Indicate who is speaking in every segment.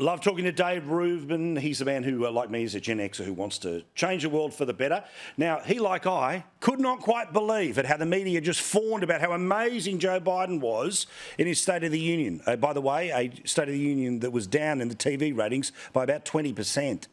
Speaker 1: Love talking to Dave Rubin. He's a man who, like me, is a Gen Xer who wants to change the world for the better. Now, he, like I, could not quite believe at how the media just fawned about how amazing Joe Biden was in his State of the Union. By the way, a State of the Union that was down in the TV ratings by about 20%.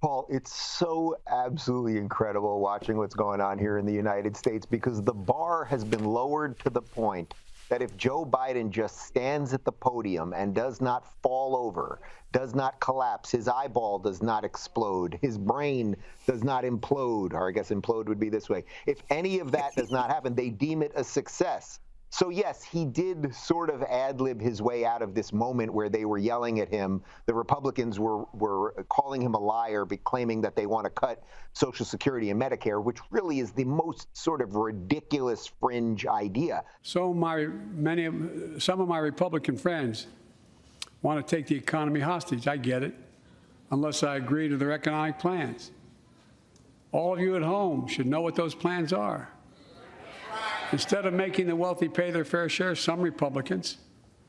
Speaker 2: Paul, it's so absolutely incredible watching what's going on here in the United States, because the bar has been lowered to the point that if Joe Biden just stands at the podium and does not fall over, does not collapse, his eyeball does not explode, his brain does not implode, or I guess implode would be this way. If any of that does not happen, they deem it a success. So yes, he did sort of ad-lib his way out of this moment where they were yelling at him. The Republicans were calling him a liar, claiming that they want to cut Social Security and Medicare, which really is the most sort of ridiculous fringe idea.
Speaker 3: So some of my Republican friends want to take the economy hostage. I get it, unless I agree to their economic plans. All of you at home should know what those plans are. Instead of making the wealthy pay their fair share, some Republicans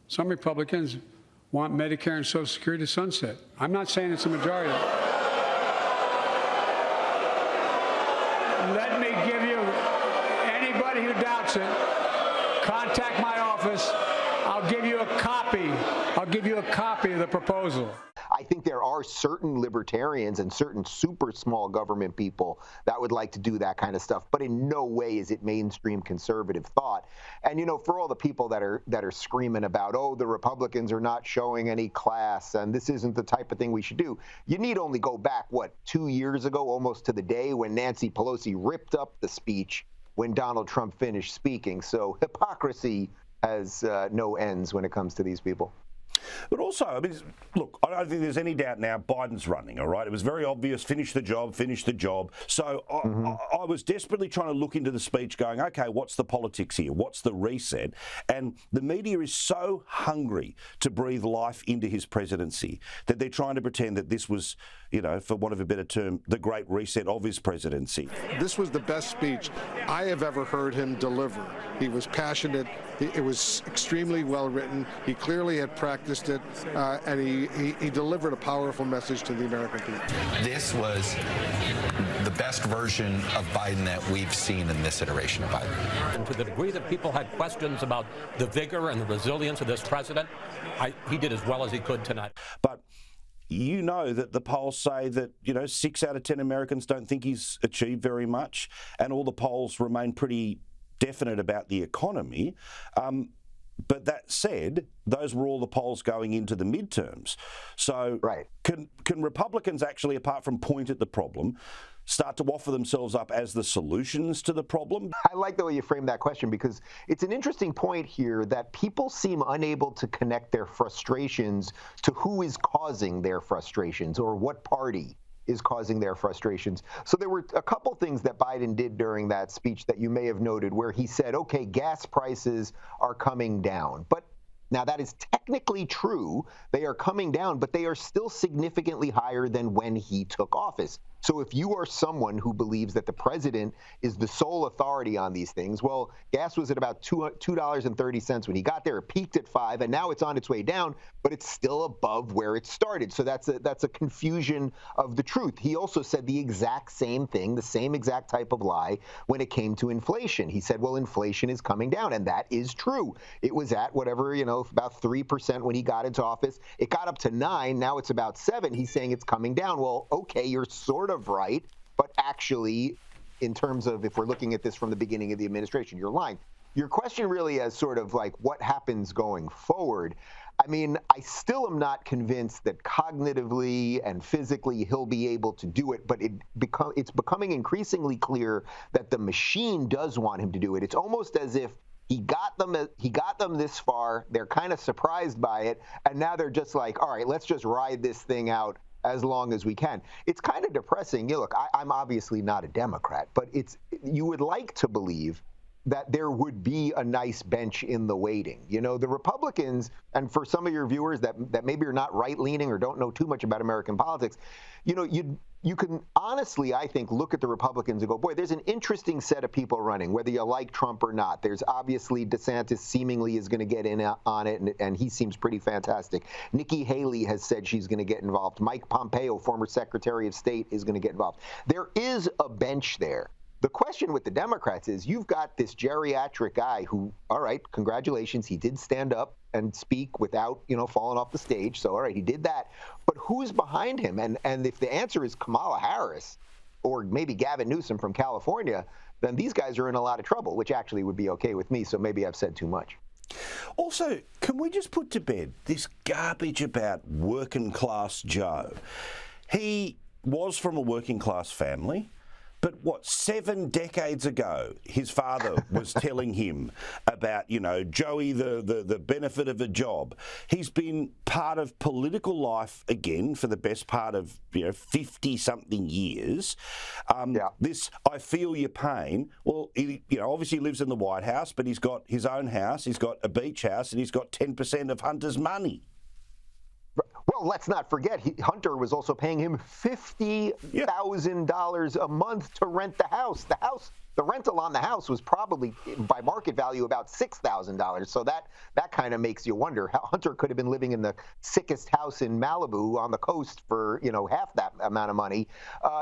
Speaker 3: want Medicare and Social Security to sunset. I'm not saying it's a majority. Let me give you, anybody who doubts it, contact my office. I'll give you a copy. I'll give you a copy of the proposal.
Speaker 2: I think there are certain libertarians and certain super small government people that would like to do that kind of stuff, but in no way is it mainstream conservative thought. And, you know, for all the people that are screaming about, oh, the Republicans are not showing any class and this isn't the type of thing we should do, you need only go back, 2 years ago, almost to the day when Nancy Pelosi ripped up the speech when Donald Trump finished speaking. So hypocrisy has no ends when it comes to these people.
Speaker 1: But also, I mean, look, I don't think there's any doubt now Biden's running, all right? It was very obvious, finish the job. So I was desperately trying to look into the speech going, okay, what's the politics here? What's the reset? And the media is so hungry to breathe life into his presidency that they're trying to pretend that this was, you know, for want of a better term, the great reset of his presidency.
Speaker 4: This was the best speech I have ever heard him deliver. He was passionate. It was extremely well written. He clearly had practiced it, and he delivered a powerful message to the American people.
Speaker 5: This was the best version of Biden that we've seen in this iteration of Biden.
Speaker 6: And to the degree that people had questions about the vigor and the resilience of this president, he did as well as he could tonight.
Speaker 1: But you know that the polls say that, 6 out of 10 Americans don't think he's achieved very much, and all the polls remain pretty definite about the economy. But that said, those were all the polls going into the midterms. So
Speaker 2: right.
Speaker 1: Can Republicans actually, apart from point at the problem, start to offer themselves up as the solutions to the problem?
Speaker 2: I like the way you frame that question, because it's an interesting point here that people seem unable to connect their frustrations to who is causing their frustrations or what party is causing their frustrations. So there were a couple things that Biden did during that speech that you may have noted, where he said, okay, gas prices are coming down. But now that is technically true. They are coming down, but they are still significantly higher than when he took office. So if you are someone who believes that the president is the sole authority on these things, well, gas was at about $2.30 when he got there. It peaked at $5, and now it's on its way down, but it's still above where it started. So that's a confusion of the truth. He also said the exact same thing, the same exact type of lie when it came to inflation. He said, well, inflation is coming down, and that is true. It was at whatever, about 3% when he got into office. It got up to 9%. Now it's about 7%. He's saying it's coming down. Well, okay, you're sort of right, but actually, in terms of if we're looking at this from the beginning of the administration, you're lying. Your question really is sort of like what happens going forward. I mean, I still am not convinced that cognitively and physically he'll be able to do it, but it's becoming increasingly clear that the machine does want him to do it. It's almost as if he got them this far, they're kind of surprised by it, and now they're just like, all right, let's just ride this thing out as long as we can. It's kind of depressing. Look, I'm obviously not a Democrat, but you would like to believe that there would be a nice bench in the waiting. You know, the Republicans, and for some of your viewers that maybe are not right-leaning or don't know too much about American politics, you know, you can honestly, I think, look at the Republicans and go, boy, there's an interesting set of people running, whether you like Trump or not. There's obviously DeSantis seemingly is going to get in on it, and he seems pretty fantastic. Nikki Haley has said she's going to get involved. Mike Pompeo, former Secretary of State, is going to get involved. There is a bench there. The question with the Democrats is you've got this geriatric guy who, all right, congratulations, he did stand up and speak without, you know, falling off the stage. So, all right, he did that. But who's behind him? And if the answer is Kamala Harris or maybe Gavin Newsom from California, then these guys are in a lot of trouble, which actually would be okay with me. So maybe I've said too much.
Speaker 1: Also, can we just put to bed this garbage about working class Joe? He was from a working class family. But what, 7 decades ago, his father was telling him about, you know, Joey, the benefit of a job. He's been part of political life again for the best part of, 50-something years. This, I feel your pain. Well, he, obviously lives in the White House, but he's got his own house, he's got a beach house, and he's got 10% of Hunter's money.
Speaker 2: Well, let's not forget, Hunter was also paying him $50,000 a month to rent the house. The rental on the house was probably, by market value, about $6,000. So that kind of makes you wonder how Hunter could have been living in the sickest house in Malibu on the coast for, half that amount of money.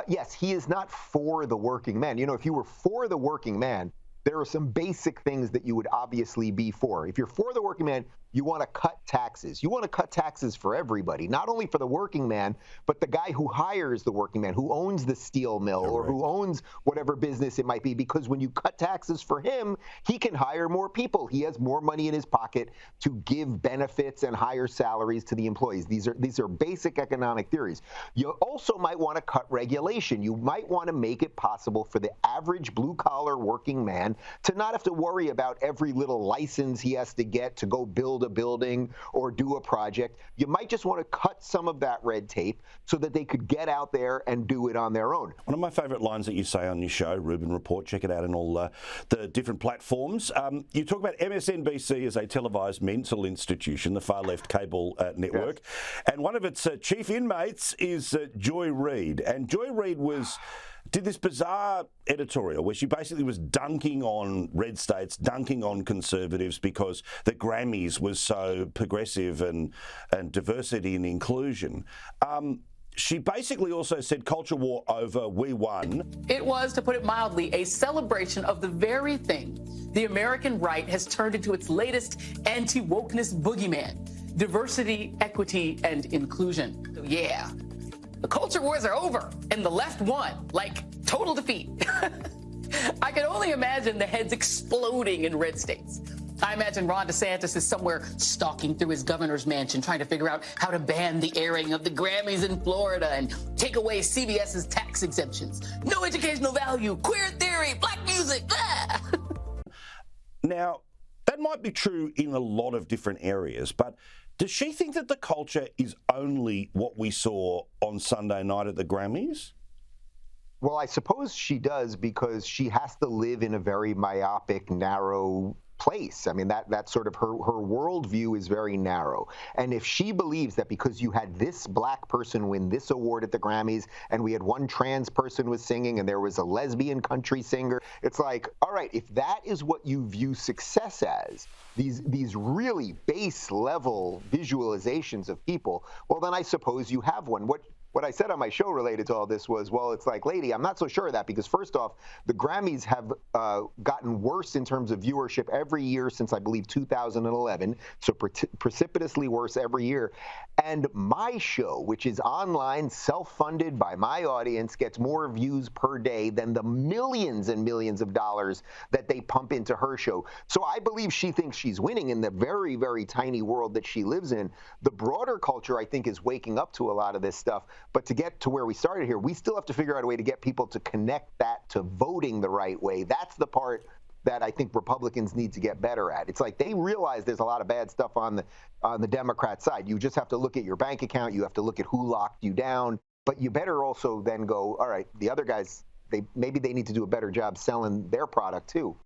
Speaker 2: Yes, he is not for the working man. If you were for the working man, there are some basic things that you would obviously be for. If you're for the working man, you want to cut taxes. You want to cut taxes for everybody, not only for the working man, but the guy who hires the working man, who owns the steel mill or who owns whatever business it might be, because when you cut taxes for him, he can hire more people. He has more money in his pocket to give benefits and higher salaries to the employees. These are basic economic theories. You also might want to cut regulation. You might want to make it possible for the average blue-collar working man to not have to worry about every little license he has to get to go build a building or do a project. You might just want to cut some of that red tape so that they could get out there and do it on their own. One
Speaker 1: of my favourite lines that you say on your show, Rubin Report, check it out in all the different platforms. You talk about MSNBC as a televised mental institution, the far-left cable network, and one of its chief inmates is Joy Reid. And Joy Reid did this bizarre editorial where she basically was dunking on red states, dunking on conservatives because the Grammys was so progressive and diversity and inclusion. She basically also said culture war over, we won.
Speaker 7: It was, to put it mildly, a celebration of the very thing the American right has turned into its latest anti-wokeness boogeyman: diversity, equity, and inclusion. So yeah. The culture wars are over, and the left won, like total defeat. I can only imagine the heads exploding in red states. I imagine Ron DeSantis is somewhere stalking through his governor's mansion, trying to figure out how to ban the airing of the Grammys in Florida and take away CBS's tax exemptions. No educational value, queer theory, black music. Ah!
Speaker 1: Now, that might be true in a lot of different areas, but does she think that the culture is only what we saw on Sunday night at the Grammys?
Speaker 2: Well, I suppose she does, because she has to live in a very myopic, narrow place. I mean, that's sort of her worldview is very narrow. And if she believes that because you had this black person win this award at the Grammys, and we had one trans person was singing, and there was a lesbian country singer, it's like, all right, if that is what you view success as, these really base level visualizations of people, well, then I suppose you have one. What I said on my show related to all this was, well, it's like, lady, I'm not so sure of that, because first off, the Grammys have gotten worse in terms of viewership every year since, I believe, 2011, so precipitously worse every year. And my show, which is online, self-funded by my audience, gets more views per day than the millions and millions of dollars that they pump into her show. So I believe she thinks she's winning in the very, very tiny world that she lives in. The broader culture, I think, is waking up to a lot of this stuff. But to get to where we started here, we still have to figure out a way to get people to connect that to voting the right way. That's the part that I think Republicans need to get better at. It's like they realize there's a lot of bad stuff on the Democrat side. You just have to look at your bank account. You have to look at who locked you down. But you better also then go, all right, the other guys, maybe they need to do a better job selling their product too.